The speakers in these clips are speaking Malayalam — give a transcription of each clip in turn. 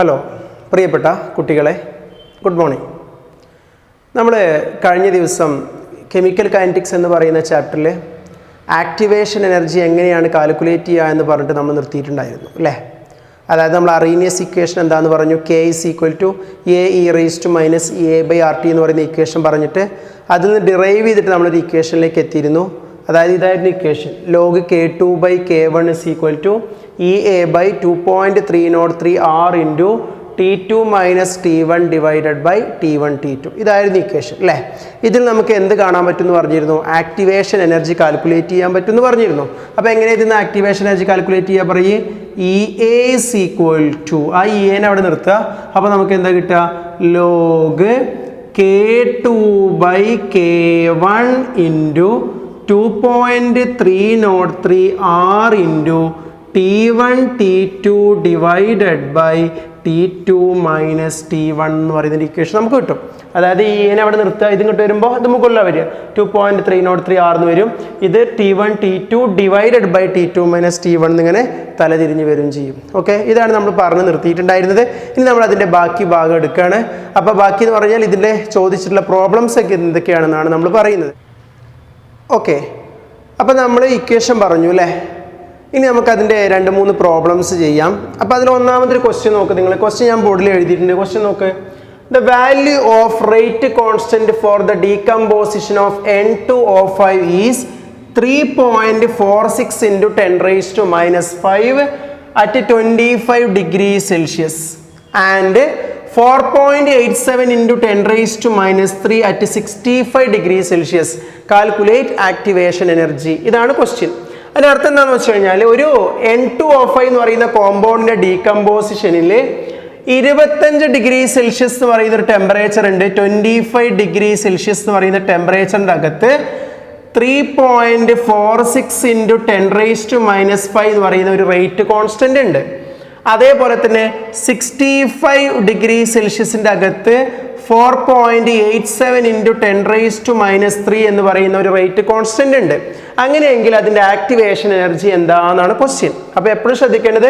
ഹലോ പ്രിയപ്പെട്ട കുട്ടികളെ, ഗുഡ് മോർണിംഗ്. നമ്മൾ കഴിഞ്ഞ ദിവസം കെമിക്കൽ കൈനറ്റിക്സ് എന്ന് പറയുന്ന ചാപ്റ്ററിൽ ആക്ടിവേഷൻ എനർജി എങ്ങനെയാണ് കാൽക്കുലേറ്റ് ചെയ്യുക എന്ന് പറഞ്ഞിട്ട് നമ്മൾ നിർത്തിയിട്ടുണ്ടായിരുന്നു അല്ലേ. അതായത് നമ്മൾ അറീനിയസ് ഇക്വേഷൻ എന്താണെന്ന് പറഞ്ഞു, K is equal to A E raise to minus A by R T എന്ന് പറയുന്ന ഇക്വേഷൻ പറഞ്ഞിട്ട് അതിൽ നിന്ന് ഡിറൈവ് ചെയ്തിട്ട് നമ്മളൊരു ഇക്വേഷനിലേക്ക് എത്തിയിരുന്നു. അതായത് ഇതായിരുന്നു equation, log K two by K one is equal to E A by 2.303 R into T2 minus T1 divided by T1 T2. ഇതായിരുന്നു ഇക്വേഷൻ അല്ലേ. ഇതിൽ നമുക്ക് എന്ത് കാണാൻ പറ്റുമെന്ന് പറഞ്ഞിരുന്നു, ആക്ടിവേഷൻ എനർജി കാൽക്കുലേറ്റ് ചെയ്യാൻ പറ്റുമെന്ന് പറഞ്ഞിരുന്നു. അപ്പോൾ എങ്ങനെ ഇതിന്ന് ആക്ടിവേഷൻ എനർജി കാൽക്കുലേറ്റ് ചെയ്യുക പറയേ, E A is equal to, ആ ഇ എനെ അവിടെ നിർത്തുക. അപ്പോൾ നമുക്ക് എന്താ കിട്ടുക, log K2 by K1 into 2.303 R into T1 T2 divided by T2 minus T1 എന്ന് പറയുന്ന ഇക്വേഷൻ നമുക്ക് കിട്ടും. അതായത് ഈ എനെ അവിടെ നിർത്തുക, ഇത് ഇങ്ങോട്ട് വരുമ്പോൾ ഇത് മുകളിലാണ് വരിക, 2.303 ആർ എന്ന് വരും. ഇത് T1 T2 divided by T2 minus T1 എന്നിങ്ങനെ തലതിരിഞ്ഞ് വരും ചെയ്യും. ഓക്കെ, ഇതാണ് നമ്മൾ പറഞ്ഞ് നിർത്തിയിട്ടുണ്ടായിരുന്നത്. ഇനി നമ്മൾ അതിൻ്റെ ബാക്കി ഭാഗം എടുക്കുകയാണ്. അപ്പോൾ ബാക്കി എന്ന് പറഞ്ഞാൽ ഇതിൻ്റെ ചോദിച്ചിട്ടുള്ള പ്രോബ്ലംസ് ഒക്കെ എന്തൊക്കെയാണെന്നാണ് നമ്മൾ പറയുന്നത്. ഓക്കെ, അപ്പോൾ നമ്മൾ ഇക്വേഷൻ പറഞ്ഞു അല്ലേ. ഇനി നമുക്കതിൻ്റെ 2-3 പ്രോബ്ലംസ് ചെയ്യാം. അപ്പോൾ അതിൽ ഒന്നാമതൊരു ക്വസ്റ്റ്യൻ നോക്ക്. നിങ്ങൾ ക്വസ്റ്റ്യൻ ഞാൻ ബോർഡിൽ എഴുതിയിട്ടുണ്ട്. ക്വസ്റ്റ്യൻ നോക്ക്. The value of rate constant for the decomposition of N2O5 is 3.46 into 10⁻⁻⁵ at 25 degrees Celsius and 4.87 into 10⁻³ at 65 degrees Celsius. Calculate activation energy. ഇതാണ് ക്വസ്റ്റ്യൻ. അതിൻ്റെ അർത്ഥം എന്താണെന്ന് വെച്ച് കഴിഞ്ഞാൽ, ഒരു N2O5 എന്ന് പറയുന്ന കോമ്പൗണ്ടിൻ്റെ ഡീകമ്പോസിഷനിൽ 25 ഡിഗ്രി സെൽഷ്യസ് എന്ന് പറയുന്ന ഒരു ടെമ്പറേച്ചർ ഉണ്ട്, 25 ഡിഗ്രി സെൽഷ്യസ് എന്ന് പറയുന്ന ടെമ്പറേച്ചറിൻ്റെ അകത്ത് 3.46 ഇൻറ്റു 10⁻⁵ എന്ന് പറയുന്ന ഒരു റേറ്റ് കോൺസ്റ്റന്റ് ഉണ്ട്. അതേപോലെ തന്നെ 65 ഡിഗ്രി സെൽഷ്യസിൻ്റെ അകത്ത് 4.87 ഇൻറ്റു 10⁻⁻³ എന്ന് പറയുന്ന ഒരു റേറ്റ് കോൺസ്റ്റന്റ് ഉണ്ട്. അങ്ങനെയെങ്കിൽ അതിൻ്റെ ആക്ടിവേഷൻ എനർജി എന്താണെന്നാണ് ക്വസ്റ്റ്യൻ. അപ്പോൾ എപ്പോഴും ശ്രദ്ധിക്കേണ്ടത്,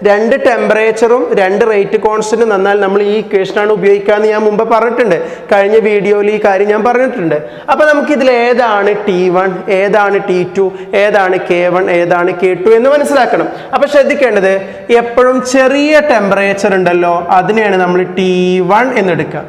2 ടെമ്പറേച്ചറും 2 റേറ്റ് കോൺസ്റ്റന്റും തന്നാൽ നമ്മൾ ഈ ഇക്വേഷനാണ് ഉപയോഗിക്കാമെന്ന് ഞാൻ മുമ്പ് പറഞ്ഞിട്ടുണ്ട്. കഴിഞ്ഞ വീഡിയോയിൽ ഈ കാര്യം ഞാൻ പറഞ്ഞിട്ടുണ്ട്. അപ്പോൾ നമുക്കിതിൽ ഏതാണ് T1, ഏതാണ് T2, ഏതാണ് K1, ഏതാണ് K2 എന്ന് മനസ്സിലാക്കണം. അപ്പോൾ ശ്രദ്ധിക്കേണ്ടത്, എപ്പോഴും ചെറിയ ടെമ്പറേച്ചർ ഉണ്ടല്ലോ, അതിനെയാണ് നമ്മൾ T1 എന്നെടുക്കുക.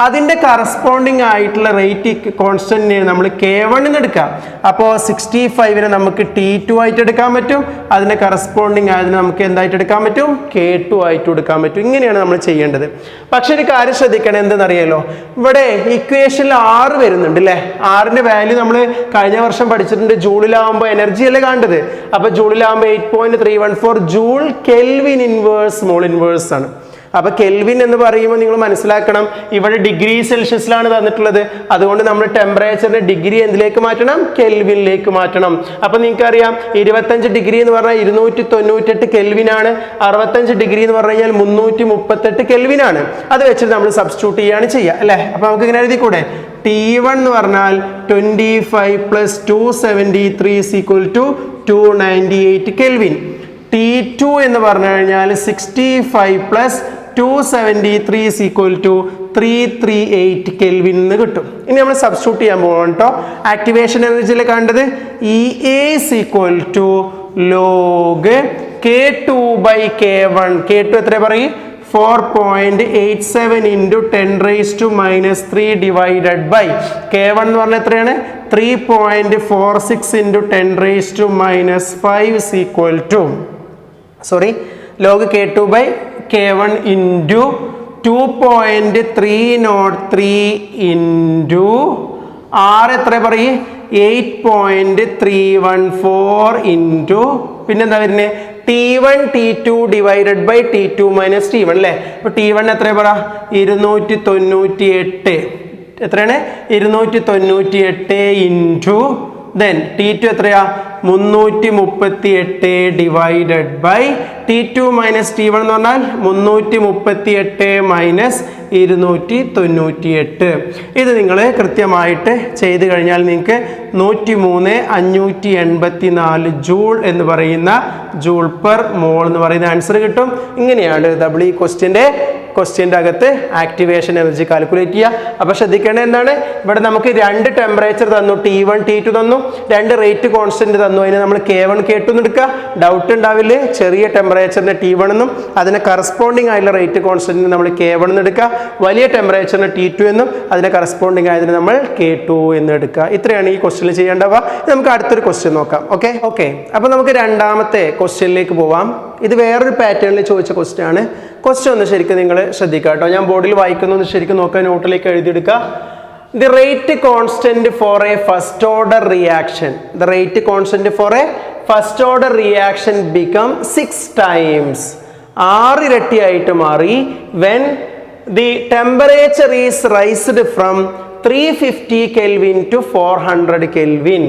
അതിൻ്റെ കറസ്പോണ്ടിങ് ആയിട്ടുള്ള റേറ്റ് കോൺസ്റ്റന്റിനെ നമ്മൾ K1 എന്ന് എടുക്കാം. അപ്പോൾ 65നെ നമുക്ക് T2 ആയിട്ട് എടുക്കാൻ പറ്റും, അതിൻ്റെ കറസ്പോണ്ടിങ് ആയതിനെ നമുക്ക് എന്തായിട്ട് എടുക്കാൻ പറ്റും, K2 ആയിട്ട് എടുക്കാൻ പറ്റും. ഇങ്ങനെയാണ് നമ്മൾ ചെയ്യേണ്ടത്. പക്ഷെ ഒരു കാര്യം ശ്രദ്ധിക്കണം, എന്തെന്നറിയാലോ, ഇവിടെ ഇക്വേഷനിൽ 6 വരുന്നുണ്ട് അല്ലേ. 6ന്റെ വാല്യൂ നമ്മൾ കഴിഞ്ഞ വർഷം പഠിച്ചിട്ടുണ്ട്. ജൂളിലാവുമ്പോൾ എനർജി അല്ലേ കണ്ടത്. അപ്പോൾ ജൂളിലാവുമ്പോൾ 8.314 joule kelvin inverse mole inverse ആണ്. അപ്പോൾ കെൽവിൻ എന്ന് പറയുമ്പോൾ നിങ്ങൾ മനസ്സിലാക്കണം, ഇവിടെ ഡിഗ്രി സെൽഷ്യസിലാണ് തന്നിട്ടുള്ളത്. അതുകൊണ്ട് നമ്മൾ ടെമ്പറേച്ചറിന്റെ ഡിഗ്രി എന്തിലേക്ക് മാറ്റണം, കെൽവിനിലേക്ക് മാറ്റണം. അപ്പോൾ നിങ്ങൾക്കറിയാം, 25 ഡിഗ്രി എന്ന് പറഞ്ഞാൽ 298 കെൽവിനാണ്, 65 ഡിഗ്രി എന്ന് പറഞ്ഞു കഴിഞ്ഞാൽ 338 കെൽവിനാണ്. അത് വെച്ചിട്ട് നമ്മൾ സബ്സ്റ്റിറ്റ്യൂട്ട് ചെയ്യാണ് ചെയ്യുക അല്ലേ. അപ്പോൾ നമുക്ക് ഇങ്ങനെ എഴുതിക്കൂടെ, T1 എന്ന് പറഞ്ഞാൽ 25 + 273 = 298 കെൽവിൻ. T2 എന്ന് പറഞ്ഞു കഴിഞ്ഞാൽ 65 + 273 = 338 കെൽവിൻ എന്ന് കിട്ടും. ഇനി നമ്മൾ സബ്സ്റ്റിറ്റ്യൂട്ട് ചെയ്യാൻ പോകണം കേട്ടോ. ആക്ടിവേഷൻ എനർജിയിൽ കണ്ടത് E A = log K2 by K1. K2 എത്ര പറയും, 4.87 ഇൻറ്റു 10⁻³ ഡിവൈഡഡ് ബൈ K1 എന്ന് പറഞ്ഞാൽ എത്രയാണ്, 3.46 into 10⁻⁵ log K2 by K1 into 2.303 into R എത്ര പറയും, 8.314 ഇൻറ്റു പിന്നെന്താ വരുന്നത്, T1 T2 divided by T2 minus T1 അല്ലേ. അപ്പോൾ T1 എത്ര പറ, 298. എത്രയാണ്, 298 ഇൻറ്റു ദെൻ T2 എത്രയാ, 338 divided by T2 minus T1 എന്ന് പറഞ്ഞാൽ 338 മൈനസ് 298. ഇത് നിങ്ങൾ കൃത്യമായിട്ട് ചെയ്ത് കഴിഞ്ഞാൽ നിങ്ങൾക്ക് 103,584 ജൂൾ എന്ന് പറയുന്ന ജൂൾ പെർ മോൾ എന്ന് പറയുന്ന ആൻസർ കിട്ടും. ഇങ്ങനെയാണ് നമ്മൾ ഈ ക്വസ്റ്റ്യൻ്റെ അകത്ത് ആക്ടിവേഷൻ എനർജി കാൽക്കുലേറ്റ് ചെയ്യുക. അപ്പോൾ ശ്രദ്ധിക്കേണ്ടത് എന്താണ്, ഇവിടെ നമുക്ക് രണ്ട് ടെമ്പറേച്ചർ തന്നു, T1 T2 തന്നു, രണ്ട് റേറ്റ് കോൺസ്റ്റന്റ് തന്നു. അതിന് നമ്മൾ K1 K2 എന്ന് എടുക്കുക. ഡൗട്ട് ഉണ്ടാവില്ലേ, ചെറിയ ടെമ്പറേച്ചറിന് T1 എന്നും അതിന് കറസ്പോണ്ടിങ് ആയിട്ടുള്ള റേറ്റ് കോൺസ്റ്റന്റിന് നമ്മൾ K1 എന്ന് എടുക്കുക. വലിയ ടെമ്പറേച്ചറിന് T2 എന്നും അതിന് കറസ്പോണ്ടിങ് ആയതിന് നമ്മൾ K2 എന്ന് എടുക്കുക. ഇത്രയാണ് ഈ ക്വസ്റ്റ്യനിൽ ചെയ്യേണ്ടവ. നമുക്ക് അടുത്തൊരു ക്വസ്റ്റ്യൻ നോക്കാം. ഓക്കെ. അപ്പോൾ നമുക്ക് രണ്ടാമത്തെ ക്വസ്റ്റ്യനിലേക്ക് പോവാം. ഇത് വേറൊരു പാറ്റേണിൽ ചോദിച്ച ക്വസ്റ്റ്യൻ ആണ്. ക്വസ്റ്റ്യൻ ഒന്ന് ശരിക്കും നിങ്ങൾ ശ്രദ്ധിക്കുക കേട്ടോ. ഞാൻ ബോർഡിൽ വായിക്കുന്നൊന്ന് ശരിക്കും നോക്കുക, നോട്ടിലേക്ക് എഴുതിയെടുക്കുക. The rate constant for a first order reaction. The rate constant for a first order reaction become 6 times. 6 ഇരട്ടിയായിട്ട് മാറി when the temperature is raised from 350 Kelvin to 400 Kelvin.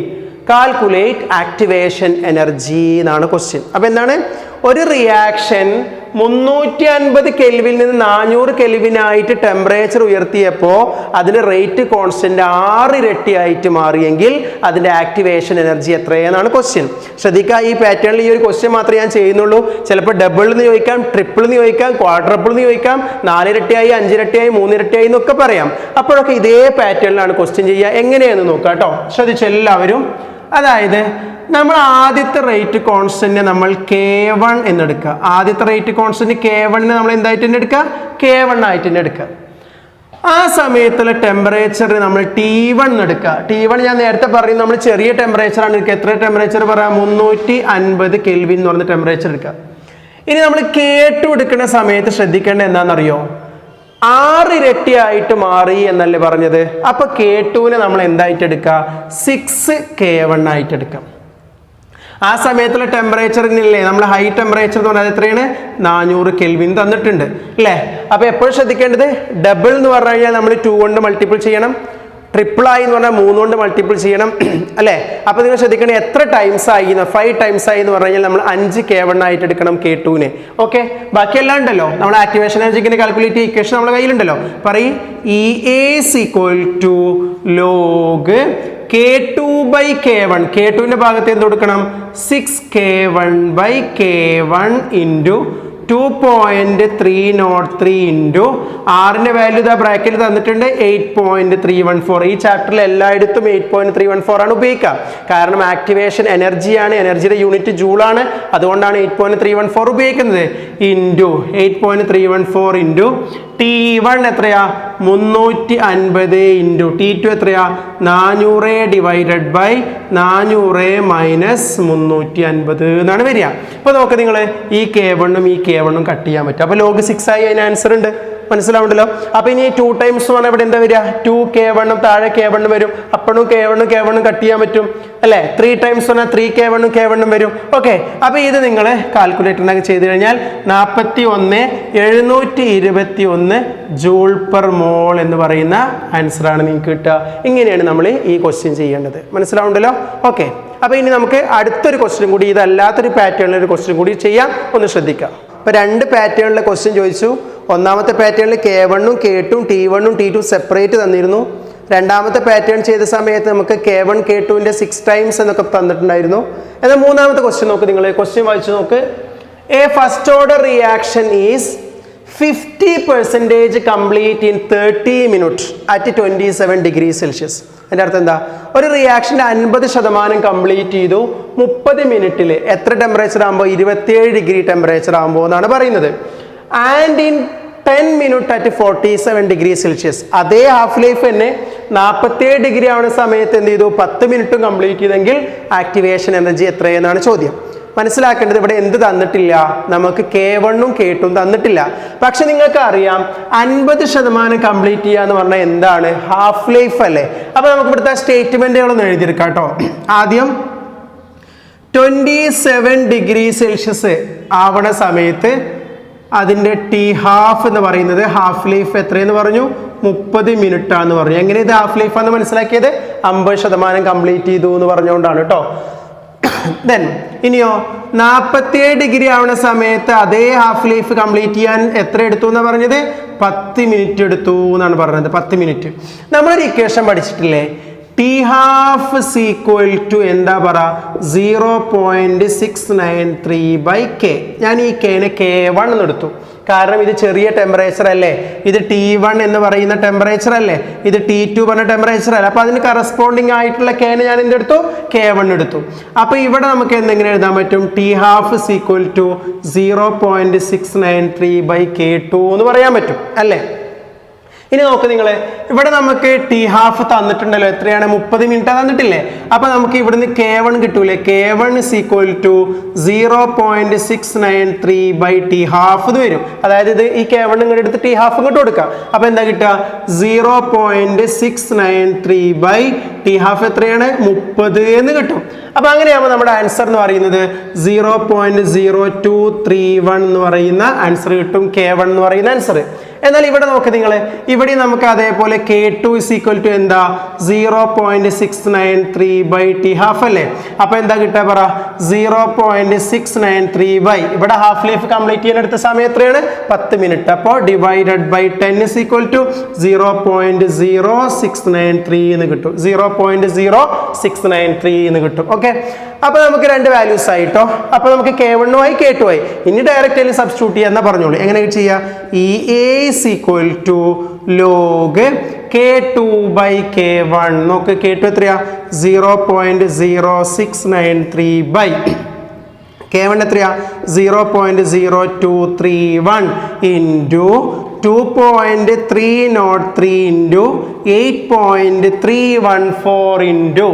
Calculate activation energy എന്നാണ് ക്വസ്റ്റ്യൻ. അപ്പോൾ എന്താണ്, ഒരു റിയാക്ഷൻ 350 കെൽവിൽ നിന്ന് 400 കെൽവിനായിട്ട് ടെമ്പറേച്ചർ ഉയർത്തിയപ്പോൾ അതിന് റേറ്റ് കോൺസ്റ്റന്റ് 6 ഇരട്ടിയായിട്ട് മാറിയെങ്കിൽ അതിന്റെ ആക്ടിവേഷൻ എനർജി എത്രയെന്നാണ് ക്വസ്റ്റ്യൻ. ശ്രദ്ധിക്കുക, ഈ പാറ്റേണിൽ ഈ ഒരു ക്വസ്റ്റ്യൻ മാത്രമേ ഞാൻ ചെയ്യുന്നുള്ളൂ. ചിലപ്പോൾ ഡബിൾ എന്ന് ചോദിക്കാം, ട്രിപ്പിൾ എന്ന് ചോദിക്കാം, ക്വാഡ്രപ്പിൾ എന്ന് ചോദിക്കാം, 4 ഇരട്ടിയായി, 5 ഇരട്ടിയായി, 3 ഇരട്ടിയായി എന്നൊക്കെ പറയാം. അപ്പോഴൊക്കെ ഇതേ പാറ്റേണിലാണ് ക്വസ്റ്റ്യൻ ചെയ്യുക. എങ്ങനെയാണെന്ന് നോക്കാം കേട്ടോ. ശ്രദ്ധിച്ചു എല്ലാവരും. അതായത് നമ്മൾ ആദ്യത്തെ റേറ്റ് കോൺസ്റ്റന്റ് നമ്മൾ K1 എന്നെടുക്കുക. ആദ്യത്തെ റേറ്റ് കോൺസ്റ്റന്റ് K1 നമ്മൾ എന്തായിട്ട് തന്നെ എടുക്കുക, K1 ആയിട്ട് തന്നെ എടുക്കുക. ആ സമയത്തുള്ള ടെമ്പറേച്ചർ നമ്മൾ T1 എടുക്കുക. T1 ഞാൻ നേരത്തെ പറയും, നമ്മൾ ചെറിയ ടെമ്പറേച്ചർ ആണ് എടുക്കുക. എത്ര ടെമ്പറേച്ചർ പറയാം, 350 കെൽവിൻ എന്ന് പറഞ്ഞ ടെമ്പറേച്ചർ എടുക്കുക. ഇനി നമ്മൾ K2 എടുക്കുന്ന സമയത്ത് ശ്രദ്ധിക്കേണ്ടത് എന്താണെന്നറിയോ, 6 ഇരട്ടിയായിട്ട് മാറി എന്നല്ലേ പറഞ്ഞത്. അപ്പൊ K2നെ നമ്മൾ എന്തായിട്ട് എടുക്കുക, 6K1 ആയിട്ട് എടുക്കാം. ആ സമയത്തുള്ള ടെമ്പറേച്ചറിനില്ലേ നമ്മൾ ഹൈ ടെമ്പറേച്ചർ എന്ന് പറഞ്ഞാൽ എത്രയാണ്, 400 കെൽവിൻ തന്നിട്ടുണ്ട് അല്ലേ. അപ്പൊ എപ്പോഴും ശ്രദ്ധിക്കേണ്ടത്, ഡബിൾ എന്ന് പറഞ്ഞു കഴിഞ്ഞാൽ നമ്മൾ 2 കൊണ്ട് മൾട്ടിപ്പിൾ ചെയ്യണം, ട്രിപ്പിൾ ആയി എന്ന് പറഞ്ഞാൽ 3 കൊണ്ട് മൾട്ടിപ്പിൾ ചെയ്യണം അല്ലേ. അപ്പൊ നിങ്ങൾ ശ്രദ്ധിക്കണം എത്ര ടൈംസ് ആയി, 5 ടൈംസ് ആയി എന്ന് പറഞ്ഞു കഴിഞ്ഞാൽ നമ്മൾ 5K1 ആയിട്ട് എടുക്കണം K2നെ. ഓക്കെ, ബാക്കിയെല്ലാം ഉണ്ടല്ലോ, നമ്മൾ ആക്ടിവേഷൻ എനർജിക്ക് കാൽക്കുലേറ്റ് ചെയ്യുക. ഇക്വേഷൻ നമ്മുടെ കയ്യിലുണ്ടല്ലോ. പറയും EA is equal to log K2 by K1. K2ന്റെ ഭാഗത്ത് എന്ത് കൊടുക്കണം, 6K1 by K1 into 2.303 into R-ന്റെ value ഇതാ ബ്രാക്കറ്റിൽ തന്നിട്ടുണ്ട് 8.314. ഈ ചാപ്റ്ററിൽ എല്ലായിടത്തും 8.314 ആണ് ഉപയോഗിക്കുക. കാരണം ആക്ടിവേഷൻ എനർജിയാണ്, എനർജിയുടെ യൂണിറ്റ് ജൂളാണ്, അതുകൊണ്ടാണ് 8.314 ഉപയോഗിക്കുന്നത്. ഇൻറ്റു 8.314 ഇൻറ്റു T1 എത്രയാ, 350 ഇൻറ്റു T2 എത്രയാ, 400 ഡിവൈഡഡ് ബൈ 400 മൈനസ് 350 എന്നാണ് വരിക. അപ്പോൾ നോക്ക് നിങ്ങൾ, ഈ K1ഉം ഈ K1ഉം കട്ട് ചെയ്യാൻ പറ്റും. അപ്പോൾ log 6 ആയി അതിന് ആൻസർ ഉണ്ട്. മനസ്സിലാവുണ്ടല്ലോ. അപ്പൊ ഇനി 2 ടൈംസ് ആണ് ഇവിടെ എന്താ വരിക, 2K1 താഴെ K1 വരും. അപ്പോഴും K1 കട്ട് ചെയ്യാൻ പറ്റും അല്ലെ. 3 ടൈംസ് പറഞ്ഞാൽ 3K1 വരും. ഓക്കെ, അപ്പൊ ഇത് നിങ്ങൾ കാൽക്കുലേറ്ററിനൊക്കെ ചെയ്ത് കഴിഞ്ഞാൽ 41,721 ജൂൾ പെർ മോൾ എന്ന് പറയുന്ന ആൻസർ ആണ് നിങ്ങൾക്ക് കിട്ടുക. ഇങ്ങനെയാണ് നമ്മൾ ഈ ക്വസ്റ്റ്യൻ ചെയ്യേണ്ടത്. മനസ്സിലാവുണ്ടല്ലോ. ഓക്കെ, അപ്പൊ ഇനി നമുക്ക് അടുത്തൊരു ക്വസ്റ്റ്യൻ കൂടി, ഇതല്ലാത്തൊരു പാറ്റേണിൽ ഒരു ക്വസ്റ്റ്യൻ കൂടി ചെയ്യാം. ഒന്ന് ശ്രദ്ധിക്കാം. അപ്പൊ 2 പാറ്റേണിലെ ക്വസ്റ്റ്യൻ ചോദിച്ചു. ഒന്നാമത്തെ പാറ്റേണിൽ K1ഉം K2ഉം T1ഉം T2 സെപ്പറേറ്റ് തന്നിരുന്നു. രണ്ടാമത്തെ പാറ്റേൺ ചെയ്ത സമയത്ത് നമുക്ക് K1 K2ന്റെ 6 ടൈംസ് എന്നൊക്കെ തന്നിട്ടുണ്ടായിരുന്നു. എന്നാൽ മൂന്നാമത്തെ ക്വസ്റ്റ്യൻ നോക്ക്, നിങ്ങൾ ക്വസ്റ്റ്യൻ വായിച്ചു നോക്ക്. A first order reaction is 50% complete in 30 minute at 27 degree Celsius. അതിൻ്റെ അർത്ഥം എന്താ, ഒരു റിയാക്ഷൻ്റെ 50% കംപ്ലീറ്റ് ചെയ്തു 30 മിനിറ്റിൽ എത്ര ടെമ്പറേച്ചർ ആകുമ്പോൾ, 27 ഡിഗ്രി ടെമ്പറേച്ചർ ആകുമ്പോൾ എന്നാണ് പറയുന്നത്. And in 10 minute at 47 degree Celsius. അതേ ഹാഫ് ലൈഫ് തന്നെ 47 ഡിഗ്രി ആവുന്ന സമയത്ത് എന്ത് ചെയ്തു, 10 മിനിറ്റും കംപ്ലീറ്റ് ചെയ്തെങ്കിൽ ആക്ടിവേഷൻ എനർജി എത്രയെന്നാണ് ചോദ്യം. മനസ്സിലാക്കേണ്ടത് ഇവിടെ എന്ത് തന്നിട്ടില്ല, നമുക്ക് K1ഉം K2ഉം തന്നിട്ടില്ല. പക്ഷെ നിങ്ങൾക്ക് അറിയാം 50% കംപ്ലീറ്റ് ചെയ്യുക എന്ന് പറഞ്ഞാൽ എന്താണ്, ഹാഫ് ലൈഫ് അല്ലേ. അപ്പൊ നമുക്ക് ഇവിടുത്തെ സ്റ്റേറ്റ്മെന്റുകളൊന്ന് എഴുതിയെടുക്കാം കേട്ടോ. ആദ്യം 27 ഡിഗ്രി സെൽഷ്യസ് ആവണ സമയത്ത് അതിൻ്റെ T1/2 എന്ന് പറയുന്നത് ഹാഫ് ലൈഫ് എത്രയെന്ന് പറഞ്ഞു, 30 മിനിറ്റ് ആണെന്ന് പറഞ്ഞു. എങ്ങനെ ഇത് ഹാഫ് ലൈഫ് ആണെന്ന് മനസ്സിലാക്കിയത്, 50% കംപ്ലീറ്റ് ചെയ്തു എന്ന് പറഞ്ഞുകൊണ്ടാണ് കേട്ടോ. ദെൻ ഇനിയോ 47 ഡിഗ്രി ആവുന്ന സമയത്ത് അതേ ഹാഫ് ലൈഫ് കംപ്ലീറ്റ് ചെയ്യാൻ എത്ര എടുത്തു എന്നാണ് പറഞ്ഞത്? 10 മിനിറ്റ് എടുത്തു എന്നാണ് പറഞ്ഞത്. 10 മിനിറ്റ്. നമ്മളൊരു ഇക്വേഷൻ പഠിച്ചിട്ടില്ലേ? ടി ഹാഫ് ഈക്വൽ ടു എന്താ പറ 0.693/k. ഞാൻ ഈ കെനെ K1 എന്ന് എടുത്തു, കാരണം ഇത് ചെറിയ ടെമ്പറേച്ചർ അല്ലേ, ഇത് T1 എന്ന് പറയുന്ന ടെമ്പറേച്ചർ അല്ലേ, ഇത് T2 പറഞ്ഞ ടെമ്പറേച്ചർ അല്ലേ. അപ്പൊ അതിന് കറസ്പോണ്ടിങ് ആയിട്ടുള്ള കെനെ ഞാൻ എന്തെടുത്തു? K1 എടുത്തു. അപ്പൊ ഇവിടെ നമുക്ക് എന്തെങ്കിലും എഴുതാൻ പറ്റും? T half equal to 0.693/K2 എന്ന് പറയാൻ പറ്റും അല്ലേ. ഇനി നോക്ക് നിങ്ങൾ, ഇവിടെ നമുക്ക് ടി ഹാഫ് തന്നിട്ടുണ്ടല്ലോ, എത്രയാണ്? 30 മിനിറ്റ് തന്നിട്ടില്ലേ. അപ്പൊ നമുക്ക് ഇവിടുന്ന് K1 കിട്ടൂലേ? K1 equal to 0.693/T half എന്ന് വരും. അതായത് ഇത് ഈ K1 ഇങ്ങോട്ട് എടുത്ത് ടി ഹാഫ് ഇങ്ങോട്ട് കൊടുക്കുക. അപ്പൊ എന്താ കിട്ടുക? 0.693/T ഹാഫ് എത്രയാണ്? 30 എന്ന് കിട്ടും. അപ്പൊ അങ്ങനെയാകുമ്പോൾ നമ്മുടെ ആൻസർ എന്ന് പറയുന്നത് 0.0231 എന്ന് പറയുന്ന ആൻസർ കിട്ടും, K1 എന്ന് പറയുന്ന ആൻസർ. എന്നാൽ ഇവിടെ നോക്ക് നിങ്ങൾ, ഇവിടെ നമുക്ക് അതേപോലെ K2 ഈക്വൽ ടു എന്താ? 0.693/T ഹാഫ് അല്ലേ. അപ്പൊ എന്താ കിട്ടുക പറ? 0.693 ഇവിടെ ഹാഫ് ലൈഫ് കംപ്ലീറ്റ് ചെയ്യാൻ എടുത്ത സമയം എത്രയാണ്? 10 മിനിറ്റ്. അപ്പോൾ ഡിവൈഡഡ് ബൈ 10 ഈക്വൽ ടു 0.0693 എന്ന് കിട്ടും. 0.0693 എന്ന് കിട്ടും. ഓക്കെ, അപ്പൊ നമുക്ക് രണ്ട് വാല്യൂസ് ആയിട്ടോ. അപ്പൊ നമുക്ക് K1 ആയി K2 ആയി. ഇനി ഡയറക്റ്റ് ആയി സബ്സ്റ്റിറ്റ്യൂട്ട് ചെയ്യാൻ പറഞ്ഞോളൂ. എങ്ങനെ ചെയ്യാ? ഈ A equal to log K2/K1. നോക്ക്, K2 എത്രയാ? 0.0693 K1 എത്രയാ? 0.0231 into 2.303 into 8.314 into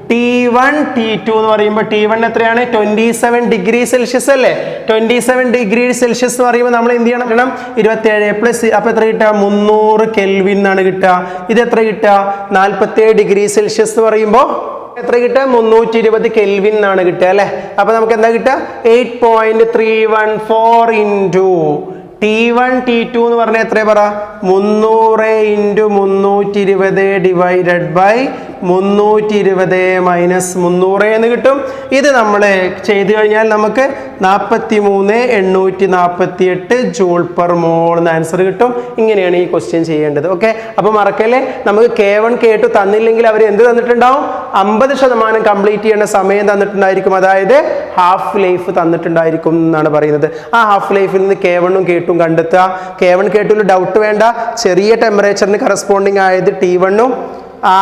T1 T2 എന്ന് പറയുമ്പോൾ T1 എത്രയാണ്? 27 ഡിഗ്രി സെൽഷ്യസ് അല്ലേ. 27 ഡിഗ്രി സെൽഷ്യസ് എന്ന് പറയുമ്പോൾ നമ്മൾ എന്ത് ചെയ്യണം? 27+, അപ്പൊ എത്ര കിട്ടുക? 300 കെൽവിൻ എന്നാണ് കിട്ടുക. ഇത് എത്ര കിട്ടുക? 47 ഡിഗ്രി സെൽഷ്യസ് എന്ന് പറയുമ്പോൾ എത്ര കിട്ടുക? 320 കെൽവിൻ എന്നാണ് കിട്ടുക അല്ലെ. അപ്പൊ നമുക്ക് എന്താ കിട്ടുക? 8.314 ഇൻറ്റു T1 T2 എന്ന് പറഞ്ഞാൽ എത്ര പറ? 300 ഇൻറ്റു 320 ഡിവൈഡഡ് ബൈ 320 മൈനസ് 300 എന്ന് കിട്ടും. ഇത് നമ്മൾ ചെയ്ത് കഴിഞ്ഞാൽ നമുക്ക് 43,848 ജൂൾ പെർ മോൾ എന്ന ആൻസർ കിട്ടും. ഇങ്ങനെയാണ് ഈ ക്വസ്റ്റ്യൻ ചെയ്യേണ്ടത്. ഓക്കെ, അപ്പൊ മറക്കല്ലേ, നമുക്ക് K1 K2 തന്നില്ലെങ്കിൽ അവർ എന്ത് തന്നിട്ടുണ്ടാവും? 50% കംപ്ലീറ്റ് ചെയ്യേണ്ട സമയം തന്നിട്ടുണ്ടായിരിക്കും. അതായത് ഹാഫ് ലൈഫ് തന്നിട്ടുണ്ടായിരിക്കും എന്നാണ് പറയുന്നത്. ആ ഹാഫ് ലൈഫിൽ നിന്ന് K1 ഉം K2 ഉം കണ്ടെത്തുക. K1 K2 ഡൗട്ട് വേണ്ട. ചെറിയ ടെമ്പറേച്ചറിന് കറസ്പോണ്ടിങ് ആയത് T1 ഉം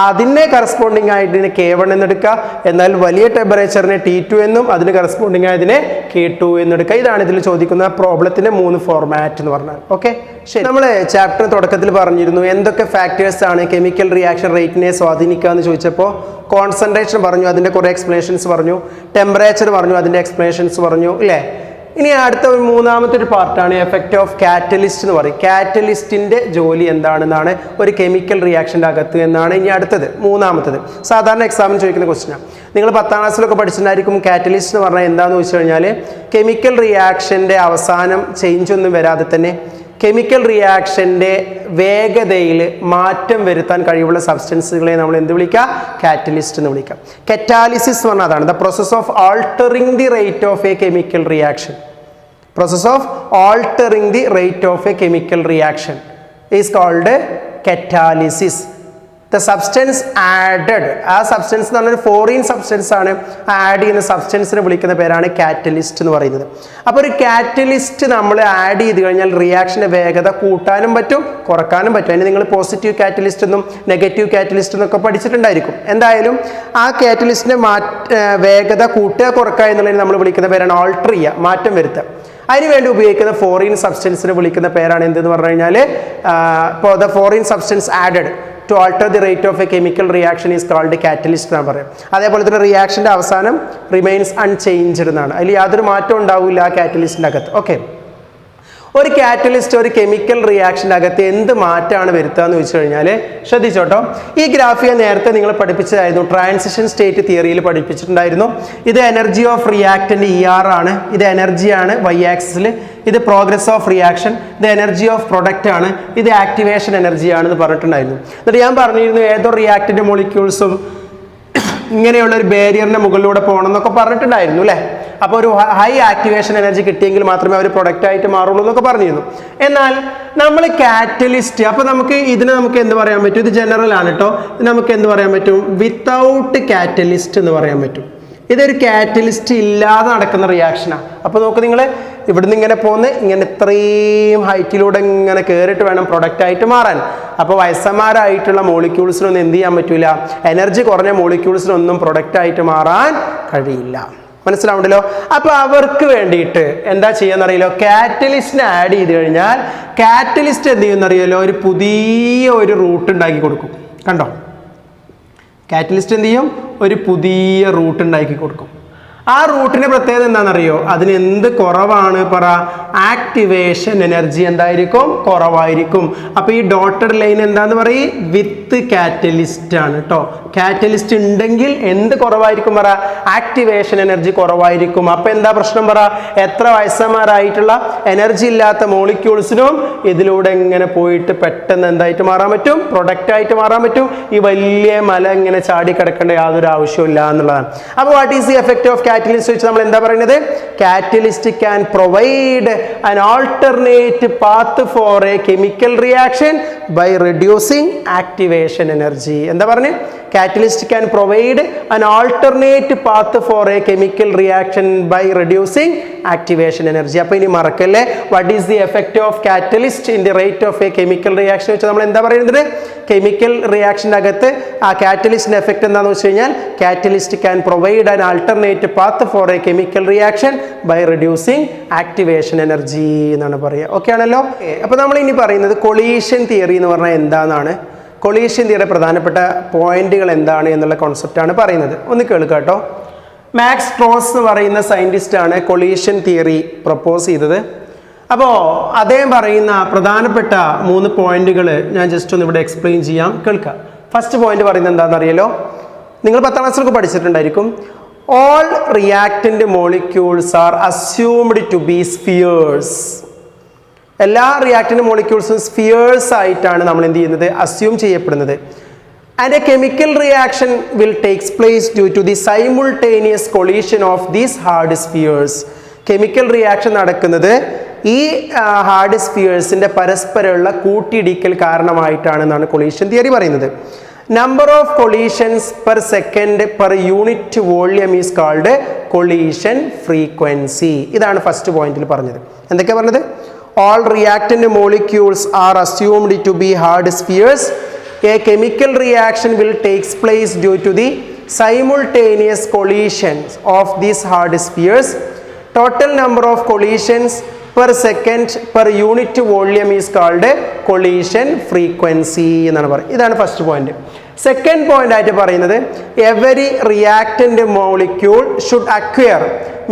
അതിനെ കറസ്പോണ്ടിങ് ആയിട്ട് K1 എന്നെടുക്കുക. എന്നാൽ വലിയ ടെമ്പറേച്ചറിനെ T2 എന്നും അതിന് കറസ്പോണ്ടിങ് ആയതിനെ K2 എന്നെടുക്കുക. ഇതാണ് ഇതിൽ ചോദിക്കുന്ന പ്രോബ്ലത്തിന്റെ 3 ഫോർമാറ്റ് എന്ന് പറഞ്ഞാൽ. ഓക്കെ, ശരി. നമ്മൾ ചാപ്റ്റർ തുടക്കത്തിൽ പറഞ്ഞിരുന്നു എന്തൊക്കെ ഫാക്ടേഴ്സ് ആണ് കെമിക്കൽ റിയാക്ഷൻ റേറ്റിനെ സ്വാധീനിക്കുക എന്ന് ചോദിച്ചപ്പോൾ കോൺസെൻട്രേഷൻ പറഞ്ഞു, അതിന്റെ കുറെ എക്സ്പ്ലനേഷൻസ് പറഞ്ഞു. ടെമ്പറേച്ചർ പറഞ്ഞു, അതിന്റെ എക്സ്പ്ലനേഷൻസ് പറഞ്ഞു അല്ലേ. ഇനി അടുത്ത മൂന്നാമത്തെ ഒരു പാർട്ടാണ് എഫക്റ്റ് ഓഫ് കാറ്റലിസ്റ്റ് എന്ന് പറയും. കാറ്റലിസ്റ്റിന്റെ ജോലി എന്താണെന്നാണ് ഒരു കെമിക്കൽ റിയാക്ഷൻ്റെ അകത്ത് എന്നാണ് ഇനി അടുത്തത് മൂന്നാമത്തത്. സാധാരണ എക്സാമിന് ചോദിക്കുന്ന ക്വസ്റ്റ്യനാണ്. നിങ്ങൾ 10ാം ക്ലാസ്സിലൊക്കെ പഠിച്ചിട്ടുണ്ടായിരിക്കും. കാറ്റലിസ്റ്റ് എന്ന് പറഞ്ഞാൽ എന്താണെന്ന് വെച്ച് കഴിഞ്ഞാൽ കെമിക്കൽ റിയാക്ഷൻ്റെ അവസാനം ചേഞ്ച് ഒന്നും വരാതെ തന്നെ കെമിക്കൽ റിയാക്ഷൻ്റെ വേഗതയിൽ മാറ്റം വരുത്താൻ കഴിവുള്ള സബ്സ്റ്റൻസുകളെ നമ്മൾ എന്ത് വിളിക്കുക? കാറ്റലിസ്റ്റ് എന്ന് വിളിക്കാം. കറ്റാലിസിസ് എന്ന് പറഞ്ഞാൽ അതാണ് the process of altering the rate of a chemical reaction. Process of altering the rate of a chemical reaction is called catalysis. The substance added, ആ സബ്സ്റ്റൻസ് എന്ന് പറഞ്ഞാൽ ഒരു ഫോറിൻ സബ്സ്റ്റൻസ് ആണ്. ആഡ് ചെയ്യുന്ന സബ്സ്റ്റൻസിനെ വിളിക്കുന്ന പേരാണ് കാറ്റലിസ്റ്റ് എന്ന് പറയുന്നത്. അപ്പോൾ ഒരു കാറ്റലിസ്റ്റ് നമ്മൾ ആഡ് ചെയ്ത് കഴിഞ്ഞാൽ റിയാക്ഷൻ്റെ വേഗത കൂട്ടാനും പറ്റും കുറക്കാനും പറ്റും. അതിന് നിങ്ങൾ പോസിറ്റീവ് കാറ്റലിസ്റ്റ് എന്നും നെഗറ്റീവ് കാറ്റലിസ്റ്റ് എന്നൊക്കെ പഠിച്ചിട്ടുണ്ടായിരിക്കും. എന്തായാലും ആ കാറ്റലിസ്റ്റിൻ്റെ വേഗത കൂട്ടുക കുറക്കുക എന്നുള്ളതിന് നമ്മൾ വിളിക്കുന്ന പേരാണ് ആൾട്ടർ ചെയ്യുക, മാറ്റം വരുത്തുക. അതിനുവേണ്ടി ഉപയോഗിക്കുന്ന ഫോറിൻ സബ്സ്റ്റൻസിനെ വിളിക്കുന്ന പേരാണ് എന്തെന്ന് പറഞ്ഞു കഴിഞ്ഞാൽ ഇപ്പോൾ the foreign substance added to alter the rate of a chemical reaction is called catalyst എന്നാണ് പറയുക. അതേപോലെ തന്നെ റിയാക്ഷൻ്റെ അവസാനം റിമെയിൻസ് അൺചേഞ്ച്ഡ് എന്നാണ്. അതിൽ യാതൊരു മാറ്റവും ഉണ്ടാവില്ല ആ കാറ്റലിസ്റ്റിൻ്റെ അകത്ത്. ഓക്കെ, ഒരു കാറ്റലിസ്റ്റ് ഒരു കെമിക്കൽ റിയാക്ഷൻ്റെ അകത്ത് എന്ത് മാറ്റമാണ് വരുത്തുക എന്ന് വെച്ച് കഴിഞ്ഞാൽ ശ്രദ്ധിച്ചോട്ടോ. ഈ ഗ്രാഫ് ഞാൻ നേരത്തെ നിങ്ങൾ പഠിപ്പിച്ചതായിരുന്നു, ട്രാൻസിഷൻ സ്റ്റേറ്റ് തിയറിയിൽ പഠിപ്പിച്ചിട്ടുണ്ടായിരുന്നു. ഇത് എനർജി ഓഫ് റിയാക്റ്റൻ്റ് ER ആണ്, ഇത് എനർജിയാണ് Y ആക്സിസിൽ, ഇത് പ്രോഗ്രസ് ഓഫ് റിയാക്ഷൻ, ഇത് എനർജി ഓഫ് പ്രൊഡക്റ്റ് ആണ്, ഇത് ആക്ടിവേഷൻ എനർജി ആണെന്ന് പറഞ്ഞിട്ടുണ്ടായിരുന്നു. എന്നിട്ട് ഞാൻ പറഞ്ഞിരുന്നു ഏതോ റിയാക്റ്റൻ്റ് മോളിക്യൂൾസും ഇങ്ങനെയുള്ള ഒരു ബാരിയറിന്റെ മുകളിലൂടെ പോകണം എന്നൊക്കെ പറഞ്ഞിട്ടുണ്ടായിരുന്നു അല്ലേ. അപ്പോൾ ഒരു ഹൈ ആക്ടിവേഷൻ എനർജി കിട്ടിയെങ്കിൽ മാത്രമേ അവർ പ്രൊഡക്റ്റ് ആയിട്ട് മാറുള്ളൂ എന്നൊക്കെ പറഞ്ഞിരുന്നു. എന്നാൽ നമ്മൾ കാറ്റലിസ്റ്റ്, അപ്പോൾ നമുക്ക് എന്ത് പറയാൻ പറ്റും? ഇത് ജനറൽ ആണ് കേട്ടോ. നമുക്ക് എന്ത് പറയാൻ പറ്റും? വിത്തൗട്ട് കാറ്റലിസ്റ്റ് എന്ന് പറയാൻ പറ്റും. ഇതൊരു കാറ്റലിസ്റ്റ് ഇല്ലാതെ നടക്കുന്ന റിയാക്ഷനാണ്. അപ്പോൾ നോക്ക്, നിങ്ങൾ ഇവിടുന്ന് ഇങ്ങനെ പോന്ന് ഇങ്ങനെ ഇത്രയും ഹൈറ്റിലൂടെ ഇങ്ങനെ കയറിയിട്ട് വേണം പ്രൊഡക്റ്റ് ആയിട്ട് മാറാൻ. അപ്പോൾ വയസ്സന്മാരായിട്ടുള്ള മോളിക്യൂൾസിനൊന്നും എന്ത് ചെയ്യാൻ പറ്റൂല, എനർജി കുറഞ്ഞ മോളിക്യൂൾസിനൊന്നും പ്രൊഡക്റ്റ് ആയിട്ട് മാറാൻ കഴിയില്ല. മനസ്സിലാവുണ്ടല്ലോ. അപ്പോൾ അവർക്ക് വേണ്ടിയിട്ട് എന്താ ചെയ്യാന്നറിയില്ലോ, കാറ്റലിസ്റ്റിനെ ആഡ് ചെയ്ത് കഴിഞ്ഞാൽ കാറ്റലിസ്റ്റ് എന്ത് ചെയ്യുമെന്നറിയാലോ, ഒരു പുതിയ ഒരു റൂട്ട് ഉണ്ടാക്കി കൊടുക്കും. കണ്ടോ, കാറ്റലിസ്റ്റ് എന്ത് ചെയ്യും? ഒരു പുതിയ റൂട്ട് ഉണ്ടാക്കി കൊടുക്കും. ആ റൂട്ടിന്റെ പ്രത്യേകത എന്താണെന്നറിയോ? അതിന് എന്ത് കുറവാണ് പറ? ആക്ടിവേഷൻ എനർജി എന്തായിരിക്കും? കുറവായിരിക്കും. അപ്പോൾ ഈ ഡോട്ടഡ് ലൈൻ എന്താന്ന് പറയും? വിത്ത് കാറ്റലിസ്റ്റ് ആണ് കേട്ടോ. കാറ്റലിസ്റ്റ് ഉണ്ടെങ്കിൽ എന്ത് കുറവായിരിക്കും പറ? ആക്ടിവേഷൻ എനർജി കുറവായിരിക്കും. അപ്പോൾ എന്താ പ്രശ്നം പറ? എത്ര വയസ്സന്മാരായിട്ടുള്ള എനർജി ഇല്ലാത്ത മോളിക്യൂൾസിനും ഇതിലൂടെ ഇങ്ങനെ പോയിട്ട് പെട്ടെന്ന് എന്തായിട്ട് മാറാൻ പറ്റും? പ്രൊഡക്റ്റ് ആയിട്ട് മാറാൻ പറ്റും. ഈ വലിയ മല ഇങ്ങനെ ചാടി കിടക്കേണ്ട യാതൊരു ആവശ്യമില്ല എന്നുള്ളതാണ്. അപ്പോൾ what is the effect of catalyst വെച്ച് നമ്മൾ എന്താ പറയുന്നത്? Catalyst can provide an alternate path for a chemical reaction by reducing activation energy. എന്താ പറഞ്ഞേ? Catalyst can provide an alternate path for a chemical reaction by reducing activation energy. അപ്പോൾ ഇനി മറക്കല്ലേ, what is the effect of catalyst in the rate of a chemical reaction വെച്ചാൽ നമ്മൾ എന്താ പറയുന്നത്? കെമിക്കൽ റിയാക്ഷൻ്റെ അകത്ത് ആ കാറ്റലിസ്റ്റിൻ്റെ എഫക്റ്റ് എന്താണെന്ന് വെച്ച് കഴിഞ്ഞാൽ catalyst can provide an alternate path for a chemical reaction by reducing activation energy എന്നാണ് പറയുക. ഓക്കെ ആണല്ലോ. അപ്പോൾ നമ്മൾ ഇനി പറയുന്നത് കൊളീഷൻ തിയറി എന്ന് പറഞ്ഞാൽ എന്താണെന്നാണ്. കൊളീഷൻ തിയറിയുടെ പ്രധാനപ്പെട്ട പോയിന്റുകൾ എന്താണ് എന്നുള്ള കോൺസെപ്റ്റാണ് പറയുന്നത്. ഒന്ന് കേൾക്കുക കേട്ടോ. മാക്സ് സ്ട്രോസ് എന്ന് പറയുന്ന സയൻറ്റിസ്റ്റാണ് കൊളീഷൻ തിയറി പ്രപ്പോസ് ചെയ്തത്. അപ്പോൾ അദ്ദേഹം പറയുന്ന പ്രധാനപ്പെട്ട 3 പോയിന്റുകൾ ഞാൻ ജസ്റ്റ് ഒന്ന് ഇവിടെ എക്സ്പ്ലെയിൻ ചെയ്യാം, കേൾക്കാം. ഫസ്റ്റ് പോയിന്റ് പറയുന്നത് എന്താണെന്നറിയാലോ? നിങ്ങൾ 10ാം ക്ലാസ്സിലൊക്കെ പഠിച്ചിട്ടുണ്ടായിരിക്കും. All reactant molecules are assumed to be spheres. എല്ലാ റിയാക്റ്റന്റ് മോളിക്യൂൾസും സ്ഫിയേഴ്സ് ആയിട്ടാണ് നമ്മൾ എന്ത് ചെയ്യുന്നത്? അസ്യൂം ചെയ്യപ്പെടുന്നത്. And a chemical reaction will takes place due to the simultaneous collision of these hard spheres. Chemical reaction നടക്കുന്നത് ഈ ഹാർഡ് സ്ഫിയേഴ്സിന്റെ പരസ്പരമുള്ള കൂട്ടിയിടിക്കൽ കാരണമായിട്ടാണെന്നാണ് കൊളീഷൻ തിയറി പറയുന്നത്. Number of collisions per second per unit volume is called collision frequency. ഇതാണ് ഫസ്റ്റ് പോയിന്റിൽ പറഞ്ഞത്. എന്തൊക്കെയാ പറഞ്ഞത്? All reactant molecules are assumed to be hard spheres. A chemical reaction will takes place due to the simultaneous collisions of these hard spheres. Total number of collisions per second per unit volume is called collision frequency എന്നാണ് പറയുന്നത്. ഇതാണ് ഫസ്റ്റ് പോയിന്റ്. സെക്കൻഡ് പോയിന്റ് ആയിട്ട് പറയുന്നത് every reactant molecule should acquire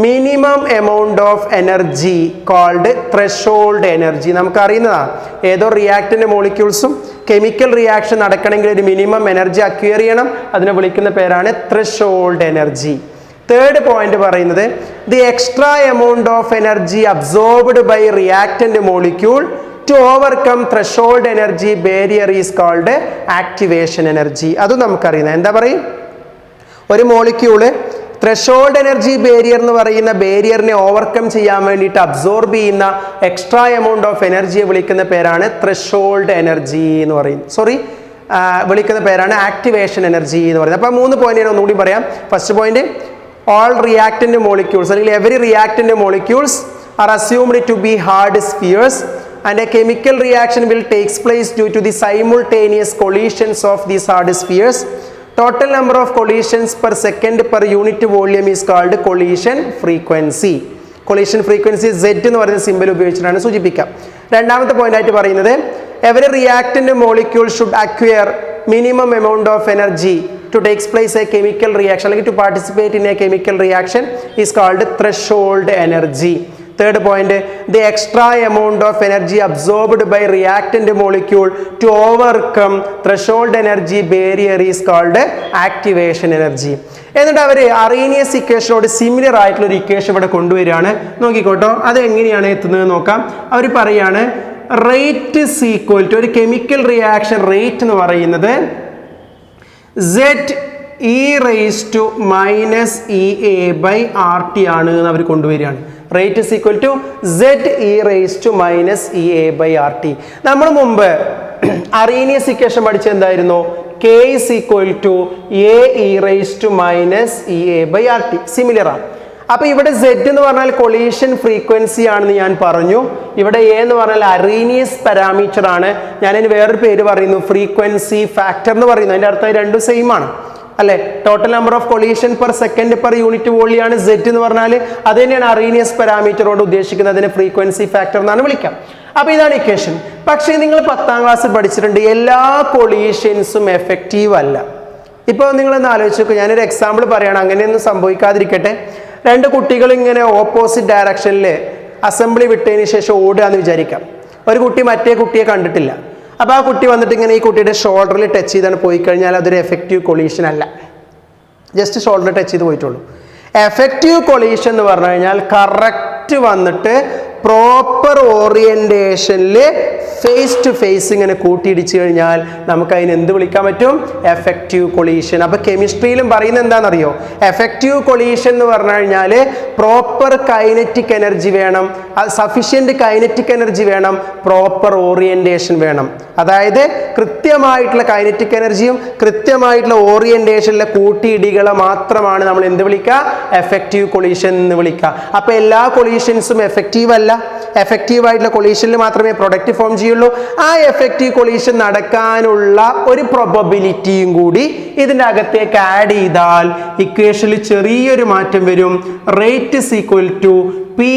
minimum amount of energy called threshold energy. നമുക്കറിയുന്നതാണ്, ഏതോ റിയാക്റ്റന്റ് മോളിക്യൂൾസും കെമിക്കൽ റിയാക്ഷൻ നടക്കണമെങ്കിൽ ഒരു മിനിമം എനർജി അക്വയർ ചെയ്യണം. അതിനെ വിളിക്കുന്ന പേരാണ് ത്രെഷോൾഡ് എനർജി. തേർഡ് പോയിന്റ് പറയുന്നത് the extra amount of energy absorbed by reactant molecule to overcome threshold energy barrier is called activation energy. അതും നമുക്കറിയുന്നത്. എന്താ പറയും? ഒരു മോളിക്യൂള് ത്രെഷോൾഡ് എനർജി ബാരിയർ എന്ന് പറയുന്ന ബാരിയറിനെ ഓവർകം ചെയ്യാൻ വേണ്ടിയിട്ട് അബ്സോർബ് ചെയ്യുന്ന എക്സ്ട്രാ എമൗണ്ട് ഓഫ് എനർജിയെ വിളിക്കുന്ന പേരാണ് ത്രെഷോൾഡ് എനർജി എന്ന് പറയും. വിളിക്കുന്ന പേരാണ് ആക്ടിവേഷൻ എനർജി എന്ന് പറയുന്നത്. അപ്പോൾ 3 പോയിന്റ് ഞാൻ ഒന്നുകൂടി പറയാം. First point, all reactant molecules അല്ലെങ്കിൽ every reactant molecules are assumed to be hard spheres and a chemical reaction will take place due to the simultaneous collisions of these hard spheres. Total number of collisions per second per unit volume is called collision frequency. Collision frequency Z എന്ന് പറയുന്ന സിംബൽ ഉപയോഗിച്ചിട്ടാണ് സൂചിപ്പിക്കുക. രണ്ടാമത്തെ പോയിന്റ് ആയിട്ട് പറയുന്നത് every reactant molecule should acquire minimum amount of energy to take place a chemical reaction, like to participate in a chemical reaction is called threshold energy. Third point, the extra amount of energy absorbed by reactant molecule to overcome threshold energy barrier is called activation energy. എന്നിട്ട് അവർ അറീനിയസ് ഇക്വേഷനോട് സിമിലർ ആയിട്ടുള്ള ഒരു ഇക്വേഷൻ ഇവിടെ കൊണ്ടുവരികയാണ്. നോക്കിക്കോട്ടോ, അത് എങ്ങനെയാണ് എത്തുന്നത് നോക്കാം. അവർ പറയാണ് റേറ്റ് is equal to ഒരു കെമിക്കൽ റിയാക്ഷൻ റേറ്റ് എന്ന് പറയുന്നത് Z E raise to minus E A by R T ആണ് എന്ന് അവർ കൊണ്ടുവരികയാണ്. Rate is equal to Z E raise to minus E A by R T. നമ്മൾ മുമ്പ് അറീനിയസ് ഇക്വേഷൻ പഠിച്ചത് എന്തായിരുന്നു? K is equal to A E raise to minus E A by R T. Similar ആണ്. അപ്പൊ ഇവിടെ സെഡ് എന്ന് പറഞ്ഞാൽ കൊളീഷൻ ഫ്രീക്വൻസി ആണെന്ന് ഞാൻ പറഞ്ഞു. ഇവിടെ എ എന്ന് പറഞ്ഞാൽ അറീനിയസ് പാരാമീറ്റർ ആണ്. ഞാനതിന് വേറൊരു പേര് പറയുന്നു, ഫ്രീക്വൻസി ഫാക്ടർ എന്ന് പറയുന്നു. അതിന്റെ അർത്ഥം രണ്ടും സെയിം ആണ് അല്ലെ? Total number of collision per second per unit വോളിയാണ് സെഡ് എന്ന് പറഞ്ഞാൽ. അത് തന്നെയാണ് അറീനിയസ് പാരാമീറ്ററോട് ഉദ്ദേശിക്കുന്നത്. അതിനെ ഫ്രീക്വൻസി ഫാക്ടർ എന്നാണ് വിളിക്കാം. അപ്പൊ ഇതാണ് ഇക്വേഷൻ. പക്ഷേ നിങ്ങൾ 10ാം ക്ലാസ് പഠിച്ചിട്ടുണ്ട് എല്ലാ കൊളീഷൻസും എഫക്റ്റീവ് അല്ല. ഇപ്പൊ നിങ്ങളൊന്ന് ആലോചിച്ച് നോക്കുക. ഞാനൊരു എക്സാമ്പിൾ പറയുകയാണ്, അങ്ങനെയൊന്നും സംഭവിക്കാതിരിക്കട്ടെ. രണ്ട് കുട്ടികൾ ഇങ്ങനെ ഓപ്പോസിറ്റ് ഡയറക്ഷനിൽ അസംബ്ലി വിട്ടതിന് ശേഷം ഓടുക എന്ന് വിചാരിക്കാം. ഒരു കുട്ടി മറ്റേ കുട്ടിയെ കണ്ടിട്ടില്ല. അപ്പോൾ ആ കുട്ടി വന്നിട്ട് ഇങ്ങനെ ഈ കുട്ടിയുടെ ഷോൾഡറിൽ ടച്ച് ചെയ്താണ് പോയി കഴിഞ്ഞാൽ അതൊരു എഫക്റ്റീവ് കൊളീഷൻ അല്ല. ജസ്റ്റ് ഷോൾഡറിൽ ടച്ച് ചെയ്ത് പോയിട്ടുള്ളൂ. എഫക്റ്റീവ് കൊളീഷൻ എന്ന് പറഞ്ഞു കഴിഞ്ഞാൽ കറക്റ്റ് വന്നിട്ട് പ്രോപ്പർ ഓറിയന്റേഷനിൽ ഫേസ് ടു ഫേസ് ഇങ്ങനെ കൂട്ടിയിടിച്ചു കഴിഞ്ഞാൽ നമുക്ക് അതിന് എന്ത് വിളിക്കാൻ പറ്റും? Effective collision. അപ്പൊ കെമിസ്ട്രിയിലും പറയുന്നത് എന്താണെന്നറിയോ? എഫക്റ്റീവ് കൊളീഷൻ എന്ന് പറഞ്ഞു കഴിഞ്ഞാൽ പ്രോപ്പർ കൈനറ്റിക് എനർജി വേണം, സഫിഷ്യന്റ് കൈനറ്റിക് എനർജി വേണം, പ്രോപ്പർ ഓറിയന്റേഷൻ വേണം. അതായത് കൃത്യമായിട്ടുള്ള കൈനറ്റിക് എനർജിയും കൃത്യമായിട്ടുള്ള ഓറിയന്റേഷനിലെ കൂട്ടിയിടികളെ മാത്രമാണ് നമ്മൾ എന്ത് വിളിക്കുക? എഫക്റ്റീവ് കൊളീഷൻ എന്ന് വിളിക്കുക. അപ്പൊ എല്ലാ കൊളീഷൻസും എഫക്റ്റീവ് അല്ല. എഫക്റ്റീവ് ആയിട്ടുള്ള കൊളീഷനിൽ മാത്രമേ പ്രൊഡക്റ്റ് ഫോം ചെയ്യുള്ളൂ. ആ എഫക്റ്റീവ് കൊളീഷൻ നടക്കാനുള്ള ഒരു പ്രോബബിലിറ്റിയും കൂടി ഇതിൻ്റെ അകത്തേക്ക് ആഡ് ചെയ്താൽ ഇക്വേഷനിൽ ചെറിയൊരു മാറ്റം വരും. Rate is equal to P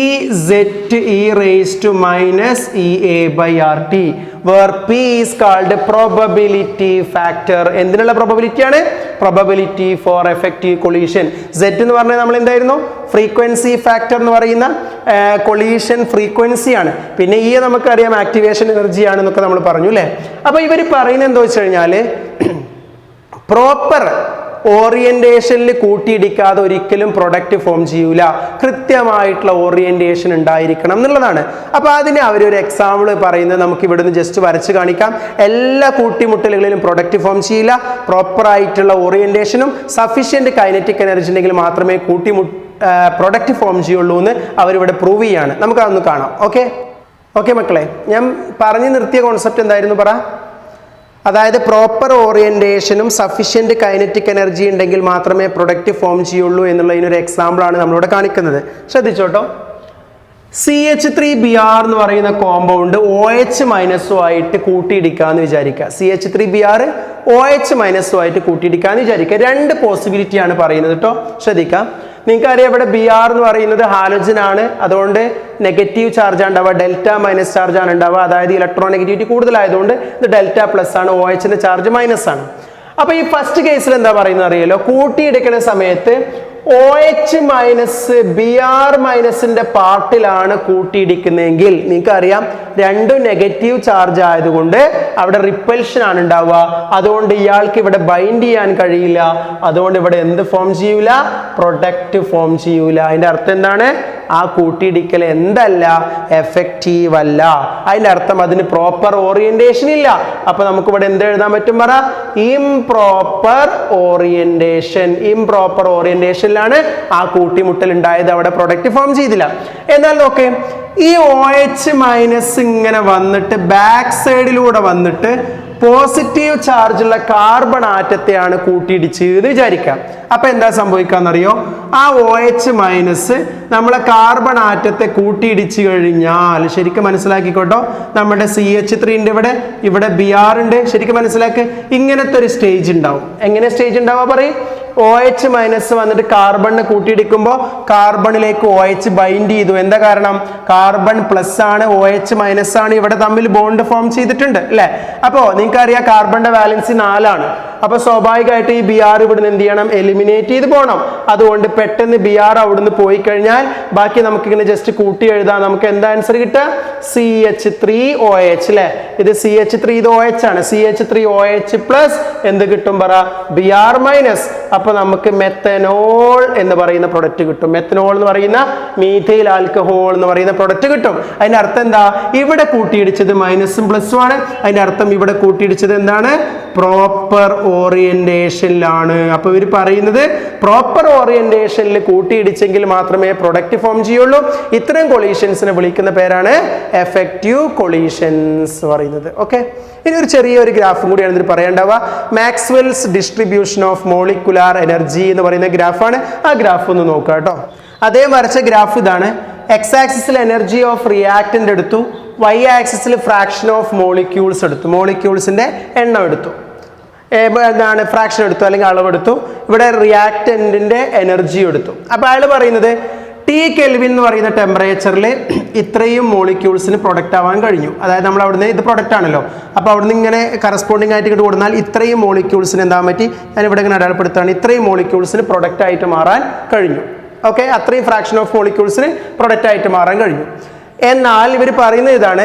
Z E raise to minus E A by R T, where P is called probability factor. എന്തിനുള്ള പ്രോബബിലിറ്റി ആണ്? Probability for effective collision. Z എന്ന് പറഞ്ഞാൽ നമ്മൾ എന്തായിരുന്നു? ഫ്രീക്വൻസി ഫാക്ടർ എന്ന് പറയുന്ന കൊളീഷൻ ഫ്രീക്വൻസി ആണ്. പിന്നെ ഈ നമുക്കറിയാം ആക്ടിവേഷൻ എനർജി ആണെന്നൊക്കെ നമ്മൾ പറഞ്ഞു അല്ലേ? അപ്പൊ ഇവർ പറയുന്നത് എന്താ വെച്ച് കഴിഞ്ഞാൽ പ്രോപ്പർ ഓറിയന്റേഷനിൽ കൂട്ടിയിടിക്കാതെ ഒരിക്കലും പ്രൊഡക്റ്റ് ഫോം ചെയ്യൂല. കൃത്യമായിട്ടുള്ള ഓറിയന്റേഷൻ ഉണ്ടായിരിക്കണം എന്നുള്ളതാണ്. അപ്പൊ അതിന് അവരൊരു എക്സാമ്പിൾ പറയുന്നത് നമുക്ക് ഇവിടുന്ന് ജസ്റ്റ് വരച്ച് കാണിക്കാം. എല്ലാ കൂട്ടിമുട്ടലുകളിലും പ്രൊഡക്റ്റ് ഫോം ചെയ്യില്ല. പ്രോപ്പർ ആയിട്ടുള്ള ഓറിയന്റേഷനും സഫീഷ്യന്റ് കൈനറ്റിക് എനർജി ഉണ്ടെങ്കിൽ മാത്രമേ പ്രൊഡക്റ്റ് ഫോം ചെയ്യുള്ളൂ എന്ന് അവരിവിടെ പ്രൂവ് ചെയ്യാണ്. നമുക്ക് അതൊന്ന് കാണാം. ഓക്കെ മക്കളെ, ഞാൻ പറഞ്ഞു നിർത്തിയ കോൺസെപ്റ്റ് എന്തായിരുന്നു പറ? അതായത് പ്രോപ്പർ ഓറിയന്റേഷനും സഫീഷ്യന്റ് കൈനറ്റിക് എനർജി ഉണ്ടെങ്കിൽ മാത്രമേ പ്രൊഡക്റ്റ് ഫോം ചെയ്യുള്ളൂ എന്നുള്ളതിനൊരു എക്സാമ്പിളാണ് നമ്മളിവിടെ കാണിക്കുന്നത്. ശ്രദ്ധിച്ചോട്ടോ. CH3Br എന്ന് പറയുന്ന കോമ്പൗണ്ട് OH- ആയിട്ട് കൂട്ടിയിടിക്കാന്ന് വിചാരിക്കുക. CH3Br OH- ആയിട്ട് കൂട്ടിയിടിക്കാന്ന് വിചാരിക്കുക. രണ്ട് പോസിബിലിറ്റി ആണ് പറയുന്നത് കേട്ടോ. ശ്രദ്ധിക്കാം. നിങ്ങൾക്കറിയാം ഇവിടെ Br എന്ന് പറയുന്നത് ഹാലോജൻ ആണ്. അതുകൊണ്ട് നെഗറ്റീവ് ചാർജ് ഉണ്ടാവുക, ഡെൽറ്റ മൈനസ് ചാർജ് ആണ് ഉണ്ടാവുക. അതായത് ഇലക്ട്രോൺ നെഗറ്റിവിറ്റി കൂടുതലായതുകൊണ്ട് ഇത് ഡെൽറ്റ പ്ലസ് ആണ്, OH ചാർജ് മൈനസ് ആണ്. അപ്പൊ ഈ ഫസ്റ്റ് കേസിൽ എന്താ പറയുന്നത് അറിയാലോ? കൂട്ടിയിടിക്കുന്ന സമയത്ത് OH- Br- പാർട്ടിലാണ് കൂട്ടിയിടിക്കുന്നതെങ്കിൽ നിങ്ങൾക്കറിയാം രണ്ടും നെഗറ്റീവ് ചാർജ് ആയതുകൊണ്ട് അവിടെ റിപ്പൽഷൻ ആണ് ഉണ്ടാവുക. അതുകൊണ്ട് ഇയാൾക്ക് ഇവിടെ ബൈൻഡ് ചെയ്യാൻ കഴിയില്ല. അതുകൊണ്ട് ഇവിടെ എന്ത് ഫോം ചെയ്യൂല? പ്രൊഡക്റ്റ് ഫോം ചെയ്യൂല. അതിന്റെ അർത്ഥം എന്താണ്? ആ കൂട്ടിയിടിക്കൽ എന്തല്ല? എഫക്റ്റീവ് അല്ല. അതിന്റെ അർത്ഥം അതിന് പ്രോപ്പർ ഓറിയന്റേഷൻ ഇല്ല. അപ്പൊ നമുക്ക് ഇവിടെ എന്ത് എഴുതാൻ പറ്റും പറ? Improper orientation. ഇംപ്രോപ്പർ ഓറിയന്റേഷനിലാണ് ആ കൂട്ടിമുട്ടൽ ഉണ്ടായത്. അവിടെ പ്രൊഡക്റ്റ് ഫോം ചെയ്തില്ല. എന്നാൽ നോക്കേ, ഈ OH- ഇങ്ങനെ വന്നിട്ട് ബാക്ക് സൈഡിലൂടെ വന്നിട്ട് പോസിറ്റീവ് ചാർജുള്ള കാർബൺ ആറ്റത്തെയാണ് കൂട്ടിയിടിച്ച് എന്ന് വിചാരിക്കാം. അപ്പൊ എന്താ സംഭവിക്കാന്നറിയോ? ആ OH- നമ്മളെ കാർബൺ ആറ്റത്തെ കൂട്ടിയിടിച്ച് കഴിഞ്ഞാൽ ശരിക്കും മനസ്സിലാക്കിക്കോട്ടോ, നമ്മുടെ CH3 ഇവിടെ Br ഉണ്ട്. ശരിക്കും മനസ്സിലാക്ക്. ഇങ്ങനത്തെ ഒരു സ്റ്റേജ് ഉണ്ടാവും. എങ്ങനെ സ്റ്റേജ് ഉണ്ടാവുക പറയും? OH- വന്നിട്ട് കാർബണിനെ കൂട്ടിയിടിക്കുമ്പോൾ കാർബണിലേക്ക് OH ബൈൻഡ് ചെയ്തു. എന്താ കാരണം? കാർബൺ പ്ലസ് ആണ്, OH- ആണ്. ഇവിടെ തമ്മിൽ ബോണ്ട് ഫോം ചെയ്തിട്ടുണ്ട് അല്ലെ? അപ്പോ നിങ്ങൾക്കറിയാം കാർബണിന്റെ വാലൻസി 4 ആണ്. അപ്പൊ സ്വാഭാവികമായിട്ട് ഈ Br ഇവിടുന്ന് എന്ത് ചെയ്യണം? എലിമിനേറ്റ് ചെയ്ത് പോകണം. അതുകൊണ്ട് പെട്ടെന്ന് Br അവിടുന്ന് പോയി കഴിഞ്ഞാൽ ബാക്കി നമുക്ക് ഇങ്ങനെ ജസ്റ്റ് കൂട്ടി എഴുതാം. നമുക്ക് എന്താ ആൻസർ കിട്ടുക? CH3OH അല്ലെ? ഇത് CH3, ഇത് OH ആണ്. CH3OH പ്ലസ് എന്ത് കിട്ടും പറ? Br-. അപ്പൊ നമുക്ക് മെത്തനോൾ എന്ന് പറയുന്ന പ്രൊഡക്റ്റ് കിട്ടും. മെത്തനോൾ എന്ന് പറയുന്ന മീഥൈൽ ആൽക്കഹോൾ എന്ന് പറയുന്ന പ്രൊഡക്റ്റ് കിട്ടും. അതിന്റെ അർത്ഥം എന്താ? ഇവിടെ കൂട്ടിയിടിച്ചത് മൈനസും പ്ലസും ആണ്. അതിന്റെ അർത്ഥം ഇവിടെ കൂട്ടിയിടിച്ചത് എന്താണ്? പ്രോപ്പർ ഓറിയന്റേഷനിലാണ്. അപ്പോൾ ഇവർ പറയുന്നത് പ്രോപ്പർ ഓറിയന്റേഷനിൽ കൂട്ടിയിടിച്ചെങ്കിൽ മാത്രമേ പ്രൊഡക്റ്റ് ഫോം ചെയ്യുള്ളൂ. ഇത്തരം കൊളീഷൻസിനെ വിളിക്കുന്ന പേരാണ് എഫക്റ്റീവ് കൊളീഷൻസ് പറയുന്നത്. ഓക്കെ, ഇനി ഒരു ചെറിയൊരു ഗ്രാഫും കൂടിയാണ് ഇതിൽ പറയേണ്ടവ. Maxwell's distribution of molecular energy എന്ന് പറയുന്ന ഗ്രാഫാണ്. ആ ഗ്രാഫ് ഒന്ന് നോക്കുക കേട്ടോ. അതേ വരച്ച ഗ്രാഫ് ഇതാണ്. എക്സ് ആക്സിസിൽ എനർജി ഓഫ് റിയാക്റ്റൻ്റ് എടുത്തു, വൈ ആക്സിസിൽ ഫ്രാക്ഷൻ ഓഫ് മോളിക്യൂൾസ് എടുത്തു, മോളിക്യൂൾസിൻ്റെ എണ്ണം എടുത്തു, എന്താണ് ഫ്രാക്ഷൻ എടുത്തു അല്ലെങ്കിൽ അളവെടുത്തു. ഇവിടെ റിയാക്റ്റൻറ്റിൻ്റെ എനർജി എടുത്തു. അപ്പോൾ അയാൾ പറയുന്നത് ടി കെൽവിൻ എന്ന് പറയുന്ന ടെമ്പറേച്ചറിൽ ഇത്രയും മോളിക്യൂൾസിന് പ്രൊഡക്റ്റ് ആവാൻ കഴിഞ്ഞു. അതായത് നമ്മൾ അവിടുന്ന് ഇത് പ്രൊഡക്റ്റ് ആണല്ലോ, അപ്പോൾ അവിടുന്ന് ഇങ്ങനെ കറസ്പോണ്ടിങ് ആയിട്ട് ഇങ്ങോട്ട് കൊടുത്താൽ ഇത്രയും മോളിക്യൂൾസിന് എന്താ പറ്റി, ഞാൻ ഇവിടെ ഇങ്ങനെ അടയാളപ്പെടുത്തുകയാണ്, ഇത്രയും മോളിക്യൂൾസിന് പ്രൊഡക്റ്റ് ആയിട്ട് മാറാൻ കഴിഞ്ഞു. ഓക്കെ, അത്രയും ഫ്രാക്ഷൻ ഓഫ് മോളിക്യൂൾസിന് പ്രൊഡക്റ്റ് ആയിട്ട് മാറാൻ കഴിഞ്ഞു. എന്നാൽ ഇവർ പറയുന്നത് ഇതാണ്,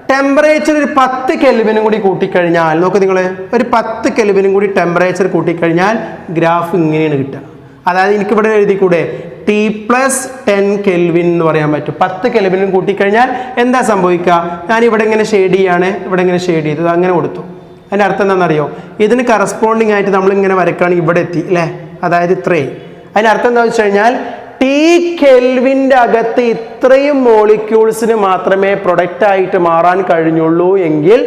ടെമ്പറേച്ചർ ഒരു 10 കെൽവിനും കൂടി കൂട്ടിക്കഴിഞ്ഞാൽ, നോക്ക് നിങ്ങൾ, ഒരു 10 കെൽവിനും കൂടി ടെമ്പറേച്ചർ കൂട്ടിക്കഴിഞ്ഞാൽ ഗ്രാഫ് ഇങ്ങനെയാണ് കിട്ടുക. അതായത് എനിക്കിവിടെ എഴുതിക്കൂടെ ടി പ്ലസ് 10 കെൽവിൻ എന്ന് പറയാൻ പറ്റും. 10 കെൽവിനും കൂട്ടിക്കഴിഞ്ഞാൽ എന്താ സംഭവിക്കുക, ഞാൻ ഇവിടെ ഇങ്ങനെ ഷെയ്ഡ് ചെയ്യാണ്, ഇവിടെ ഇങ്ങനെ ഷെയ്ഡ് ചെയ്തത് അങ്ങനെ കൊടുത്തു. അതിൻ്റെ അർത്ഥം എന്താണെന്നറിയോ, ഇതിന് കറസ്പോണ്ടിങ് ആയിട്ട് നമ്മളിങ്ങനെ വരക്കുകയാണെങ്കിൽ ഇവിടെ എത്തി അല്ലേ, അതായത് ഇത്രയും. അതിൻ്റെ അർത്ഥം എന്താണെന്ന് വെച്ച് കഴിഞ്ഞാൽ ടി കെൽവിൻ്റെ അകത്ത് ഇത്രയും മോളിക്യൂൾസിന് മാത്രമേ പ്രൊഡക്റ്റ് ആയിട്ട് മാറാൻ കഴിഞ്ഞുള്ളൂ എങ്കിൽ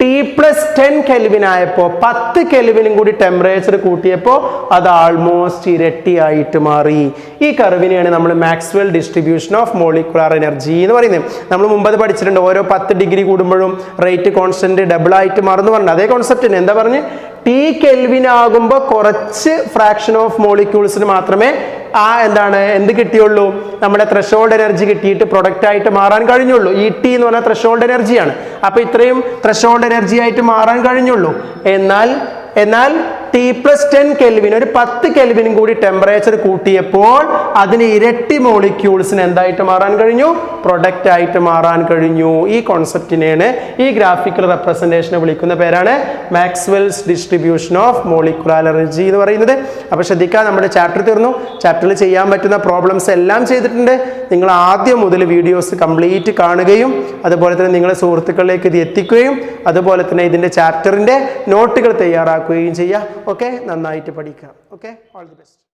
ടി പ്ലസ് 10 കെൽവിൻ ആയപ്പോൾ 10 കെൽവിനും കൂടി ടെമ്പറേച്ചർ കൂട്ടിയപ്പോൾ അത് ആൾമോസ്റ്റ് ഇരട്ടിയായിട്ട് മാറി. ഈ കർവിനെയാണ് നമ്മൾ Maxwell distribution of molecular energy എന്ന് പറയുന്നത്. നമ്മൾ മുമ്പ് അത് പഠിച്ചിട്ടുണ്ട്, ഓരോ 10 ഡിഗ്രി കൂടുമ്പോഴും റേറ്റ് കോൺസ്റ്റന്റ് ഡബിൾ ആയിട്ട് മാറുന്നു പറഞ്ഞു. അതേ കോൺസെപ്റ്റിന് എന്താ പറഞ്ഞ്, ടി കെൽവിൻ ആകുമ്പോൾ കുറച്ച് ഫ്രാക്ഷൻ ഓഫ് മോളിക്യൂൾസിന് മാത്രമേ എന്ത് കിട്ടിയുള്ളൂ, നമ്മുടെ ത്രഷോൾഡ് എനർജി കിട്ടിയിട്ട് പ്രൊഡക്റ്റ് ആയിട്ട് മാറാൻ കഴിഞ്ഞുള്ളൂ. ഈ ടി എന്ന് പറഞ്ഞാൽ ത്രഷോൾഡ് എനർജിയാണ്. അപ്പോൾ ഇത്രയും ത്രഷോൾഡ് എനർജി ആയിട്ട് മാറാൻ കഴിഞ്ഞുള്ളൂ. എന്നാൽ ടി പ്ലസ് 10 കെൽവിൻ, ഒരു 10 കെൽവിനും കൂടി ടെമ്പറേച്ചർ കൂട്ടിയപ്പോൾ അതിന് ഇരട്ടി മോളിക്യൂൾസിന് എന്തായിട്ട് മാറാൻ കഴിഞ്ഞു, പ്രൊഡക്റ്റ് ആയിട്ട് മാറാൻ കഴിഞ്ഞു. ഈ കോൺസെപ്റ്റിനെയാണ് ഈ ഗ്രാഫിക്കൽ റെപ്രസെൻറ്റേഷനെ വിളിക്കുന്ന പേരാണ് Maxwell's distribution of molecular energy എന്ന് പറയുന്നത്. അപ്പോൾ ശ്രദ്ധിക്കുക, നമ്മുടെ ചാപ്റ്റർ തീർന്നു. ചാപ്റ്ററിൽ ചെയ്യാൻ പറ്റുന്ന പ്രോബ്ലംസ് എല്ലാം ചെയ്തിട്ടുണ്ട്. നിങ്ങൾ ആദ്യം മുതൽ വീഡിയോസ് കംപ്ലീറ്റ് കാണുകയും അതുപോലെ തന്നെ നിങ്ങളുടെ സുഹൃത്തുക്കളിലേക്ക് ഇത് എത്തിക്കുകയും അതുപോലെ തന്നെ ഇതിൻ്റെ ചാപ്റ്ററിൻ്റെ നോട്ടുകൾ തയ്യാറാക്കുകയും ചെയ്യുക. ഓക്കെ, നന്നായിട്ട് പഠിക്കുക. Okay, all the best.